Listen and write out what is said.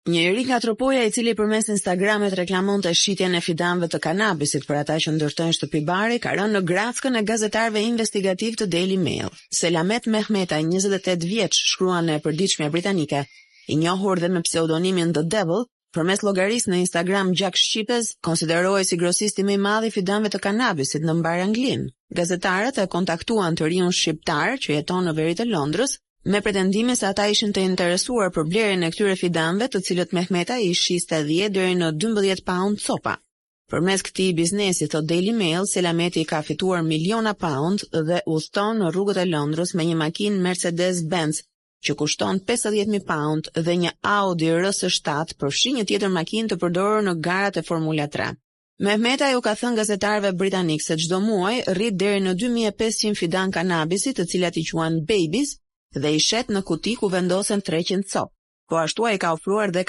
Njëri nga tropoja i cili përmes Instagramit reklamonte shitjen e fidanëve të kanabisit për ata që ndërtojnë shtëpibari, ka rënë në grackën e gazetarëve investigativ të Daily Mail. Selamet Mehmeta, 28 vjeç, shkruan e përditshmja britanike, i njohur dhe me pseudonimin The Devil, përmes llogarisë në Instagram Jack Shqipez, konsiderohej si grosisti më i madh i fidanëve të kanabisit në mbar Anglinë. Gazetarët e kontaktuan të riun shqiptar që jeton në veri të Londrës, me pretendime se ata ishin të interesuar për blerjen e këtyre fidanëve, të cilët Mehmeta i shiste 10 deri në 12 pound copa. Përmes këtij biznesi, thot Daily Mail, Selameti ka fituar miliona pound dhe udhton në rrugët e Londrës me një makinë Mercedes-Benz që kushton 50.000 pound dhe një Audi RS7, përfshi një tjetër makinë të përdorur në garat e Formula 3. Mehmeta ju ka thënë gazetarëve britanik se çdo muaj rrit deri në 2500 fidan kanabisit, të cilat i quajnë babies, dhe i shet në kuti ku vendosen 300 copë. Po ashtu ai ka ofruar dhe